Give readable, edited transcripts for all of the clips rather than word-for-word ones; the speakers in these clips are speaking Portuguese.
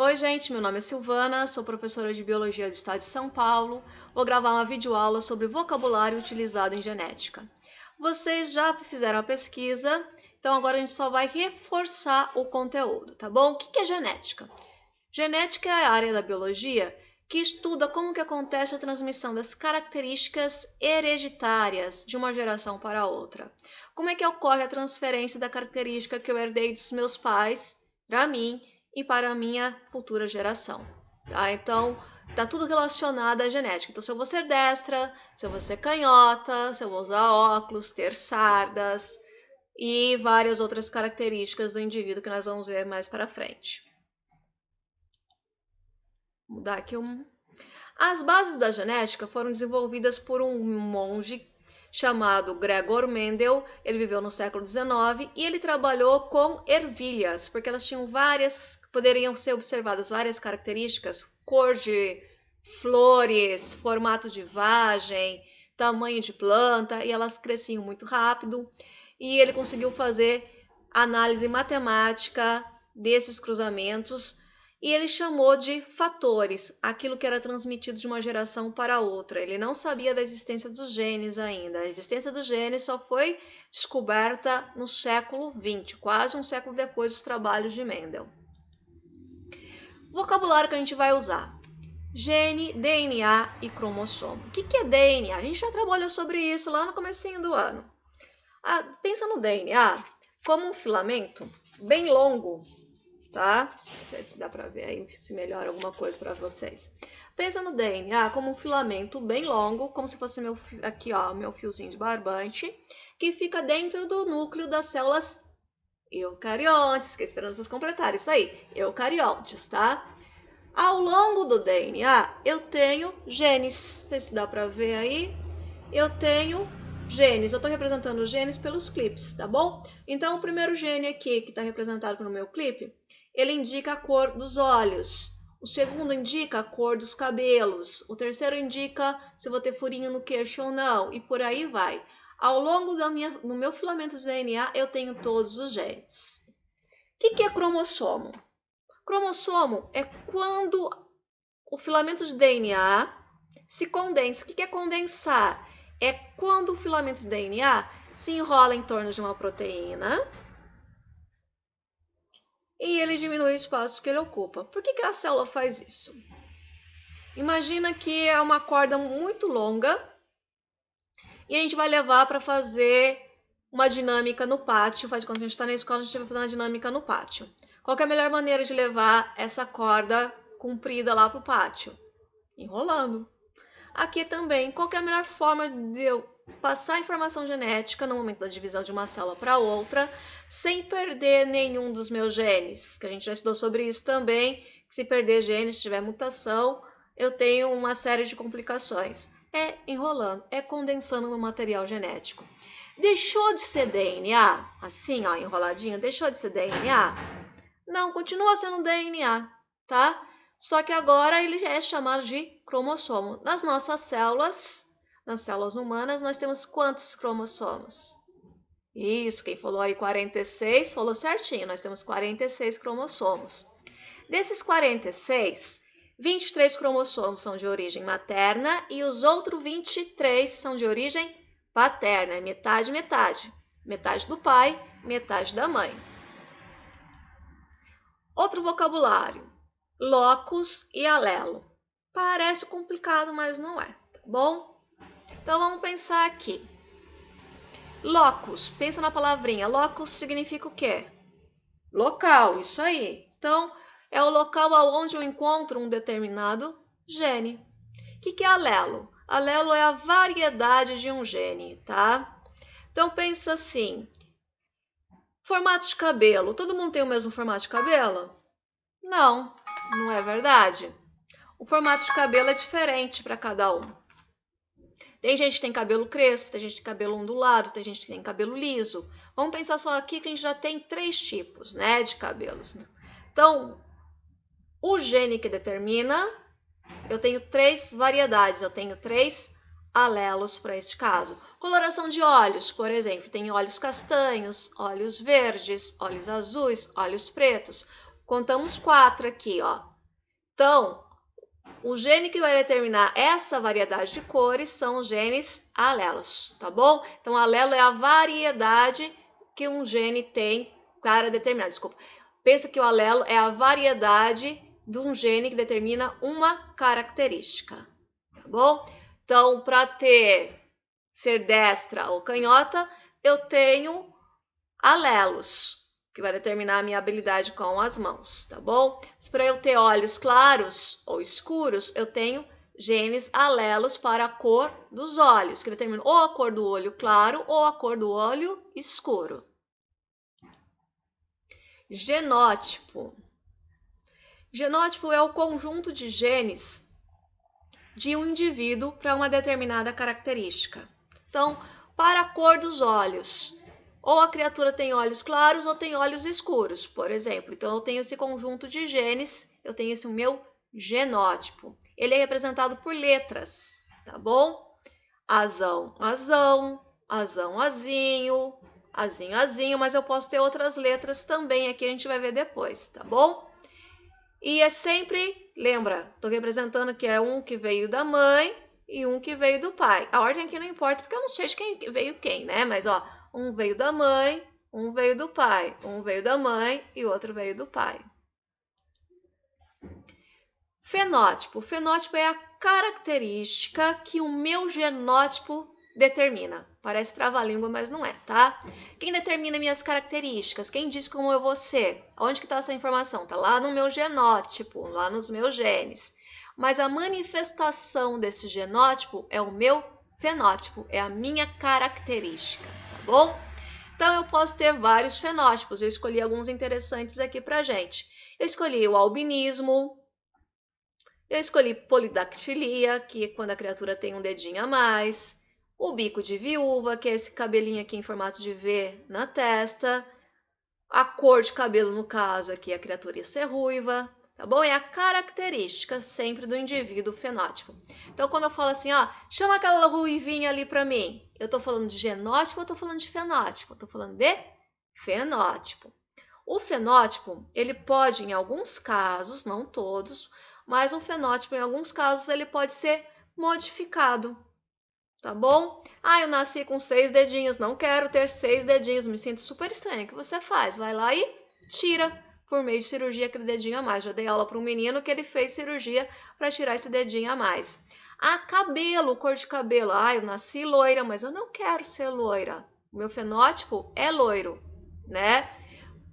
Oi, gente, meu nome é Silvana, sou professora de Biologia do Estado de São Paulo. Vou gravar uma videoaula sobre vocabulário utilizado em genética. Vocês já fizeram a pesquisa, então agora a gente só vai reforçar o conteúdo, tá bom? O que é genética? Genética é a área da biologia que estuda como que acontece a transmissão das características hereditárias de uma geração para outra. Como é que ocorre a transferência da característica que eu herdei dos meus pais para mim e para a minha futura geração. Tá? Então, tá tudo relacionado à genética. Então, se eu vou ser destra, se eu vou ser canhota, se eu vou usar óculos, ter sardas e várias outras características do indivíduo que nós vamos ver mais para frente. Vou mudar aqui um. As bases da genética foram desenvolvidas por um monge chamado Gregor Mendel. Ele viveu no século XIX e ele trabalhou com ervilhas, porque elas tinham poderiam ser observadas várias características, cor de flores, formato de vagem, tamanho de planta, e elas cresciam muito rápido. E ele conseguiu fazer análise matemática desses cruzamentos e ele chamou de fatores, aquilo que era transmitido de uma geração para outra. Ele não sabia da existência dos genes ainda. A existência dos genes só foi descoberta no século XX, quase um século depois dos trabalhos de Mendel. Vocabulário que a gente vai usar: gene, DNA e cromossomo. O que é DNA? A gente já trabalhou sobre isso lá no comecinho do ano. Pensa no DNA como um filamento bem longo, tá? Não sei se dá para ver aí, se melhora alguma coisa para vocês. Pensa no DNA como um filamento bem longo, como se fosse aqui, ó, meu fiozinho de barbante, que fica dentro do núcleo das células eucariontes. Fiquei esperando vocês completarem isso aí, eucariontes, tá? Ao longo do DNA, eu tenho genes. Não sei se dá para ver aí. Eu tenho genes. Eu estou representando os genes pelos clipes, tá bom? Então, o primeiro gene aqui, que está representado no meu clipe, ele indica a cor dos olhos. O segundo indica a cor dos cabelos. O terceiro indica se vou ter furinho no queixo ou não. E por aí vai. Ao longo no meu filamento de DNA, eu tenho todos os genes. O que é cromossomo? Cromossomo é quando o filamento de DNA se condensa. O que é condensar? É quando o filamento de DNA se enrola em torno de uma proteína e ele diminui o espaço que ele ocupa. Por que a célula faz isso? Imagina que é uma corda muito longa e a gente vai levar para fazer uma dinâmica no pátio. Faz quando a gente está na escola, a gente vai fazer uma dinâmica no pátio. Qual é a melhor maneira de levar essa corda comprida lá para o pátio? Enrolando. Aqui também, qual é a melhor forma de eu passar informação genética no momento da divisão de uma célula para outra, sem perder nenhum dos meus genes? Que a gente já estudou sobre isso também, que se perder genes, se tiver mutação, eu tenho uma série de complicações. É enrolando, é condensando o meu material genético. Deixou de ser DNA, assim, ó, enroladinho, deixou de ser DNA? Não, continua sendo DNA, tá? Só que agora ele é chamado de cromossomo. Nas nossas células, nas células humanas, nós temos quantos cromossomos? Isso, quem falou aí 46, falou certinho, nós temos 46 cromossomos. Desses 46, 23 cromossomos são de origem materna e os outros 23 são de origem paterna, é metade, metade. Metade do pai, metade da mãe. Outro vocabulário: locus e alelo. Parece complicado, mas não é, tá bom? Então vamos pensar aqui. Locus, pensa na palavrinha. Locus significa o quê? Local, isso aí. Então, é o local aonde eu encontro um determinado gene. O que é alelo? Alelo é a variedade de um gene, tá? Então pensa assim: formato de cabelo. Todo mundo tem o mesmo formato de cabelo? Não, não é verdade. O formato de cabelo é diferente para cada um. Tem gente que tem cabelo crespo, tem gente que tem cabelo ondulado, tem gente que tem cabelo liso. Vamos pensar só aqui que a gente já tem 3 tipos, né, de cabelos. Então, o gene que determina, eu tenho 3 variedades, eu tenho 3 alelos para este caso. Coloração de olhos, por exemplo, tem olhos castanhos, olhos verdes, olhos azuis, olhos pretos. Contamos 4 aqui, ó. Então, o gene que vai determinar essa variedade de cores são os genes alelos, tá bom? Então, alelo é a variedade que um gene tem para determinar, desculpa. Pensa que o alelo é a variedade de um gene que determina uma característica, tá bom? Então, para ser destra ou canhota, eu tenho alelos, que vai determinar a minha habilidade com as mãos, tá bom? Para eu ter olhos claros ou escuros, eu tenho genes alelos para a cor dos olhos, que determinam ou a cor do olho claro ou a cor do olho escuro. Genótipo. Genótipo é o conjunto de genes de um indivíduo para uma determinada característica. Então, para a cor dos olhos, ou a criatura tem olhos claros ou tem olhos escuros, por exemplo. Então, eu tenho esse conjunto de genes, eu tenho esse meu genótipo. Ele é representado por letras, tá bom? Azão, azão, azão, azinho, azinho, azinho, mas eu posso ter outras letras também aqui, a gente vai ver depois, tá bom? E é sempre, lembra, estou representando que é um que veio da mãe e um que veio do pai. A ordem aqui não importa, porque eu não sei de quem veio quem, né? Mas, ó, um veio da mãe, um veio do pai, um veio da mãe e outro veio do pai. Fenótipo. Fenótipo é a característica que o meu genótipo determina. Parece trava-língua, mas não é, tá? Quem determina minhas características? Quem diz como eu vou ser? Onde que está essa informação? Tá lá no meu genótipo, lá nos meus genes. Mas a manifestação desse genótipo é o meu fenótipo, é a minha característica, tá bom? Então, eu posso ter vários fenótipos. Eu escolhi alguns interessantes aqui pra gente. Eu escolhi o albinismo, eu escolhi polidactilia, que é quando a criatura tem um dedinho a mais. O bico de viúva, que é esse cabelinho aqui em formato de V na testa. A cor de cabelo, no caso, aqui a criatura ia ser ruiva, tá bom? É a característica sempre do indivíduo fenótipo. Então, quando eu falo assim, ó, chama aquela ruivinha ali pra mim, eu tô falando de genótipo ou tô falando de fenótipo? Eu tô falando de fenótipo. O fenótipo, ele pode, em alguns casos, não todos, mas o fenótipo, em alguns casos, ele pode ser modificado, tá bom? Ah, eu nasci com 6 dedinhos, não quero ter 6 dedinhos, me sinto super estranho. O que você faz? Vai lá e tira, por meio de cirurgia, aquele dedinho a mais. Já dei aula para um menino que ele fez cirurgia para tirar esse dedinho a mais. Ah, cabelo, cor de cabelo. Ah, eu nasci loira, mas eu não quero ser loira. O meu fenótipo é loiro, né?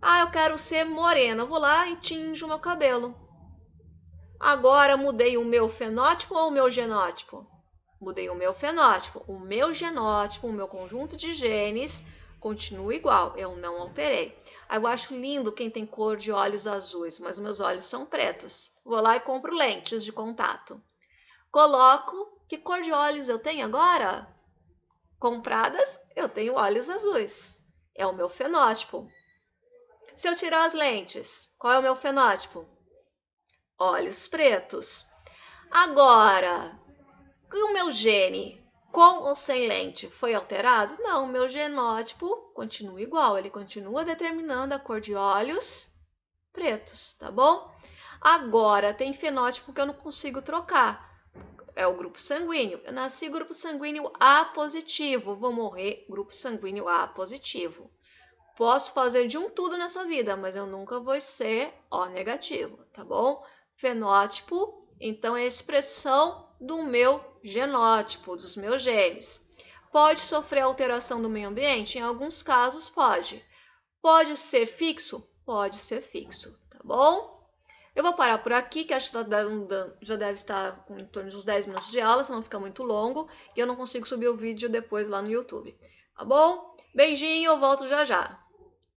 Ah, eu quero ser morena. Eu vou lá e tinjo o meu cabelo. Agora mudei o meu fenótipo ou o meu genótipo? Mudei o meu fenótipo. O meu genótipo, o meu conjunto de genes, continua igual. Eu não alterei. Eu acho lindo quem tem cor de olhos azuis, mas meus olhos são pretos. Vou lá e compro lentes de contato. Coloco. Que cor de olhos eu tenho agora? Compradas, eu tenho olhos azuis. É o meu fenótipo. Se eu tirar as lentes, qual é o meu fenótipo? Olhos pretos. Agora, o meu gene, com ou sem lente, foi alterado? Não, o meu genótipo continua igual, ele continua determinando a cor de olhos pretos, tá bom? Agora, tem fenótipo que eu não consigo trocar, é o grupo sanguíneo. Eu nasci grupo sanguíneo A positivo, vou morrer grupo sanguíneo A positivo. Posso fazer de um tudo nessa vida, mas eu nunca vou ser O negativo, tá bom? Fenótipo, então, é a expressão do meu genótipo, dos meus genes. Pode sofrer alteração do meio ambiente? Em alguns casos, pode. Pode ser fixo? Pode ser fixo, tá bom? Eu vou parar por aqui, que acho que já deve estar em torno de uns 10 minutos de aula, senão fica muito longo e eu não consigo subir o vídeo depois lá no YouTube, tá bom? Beijinho, eu volto já já.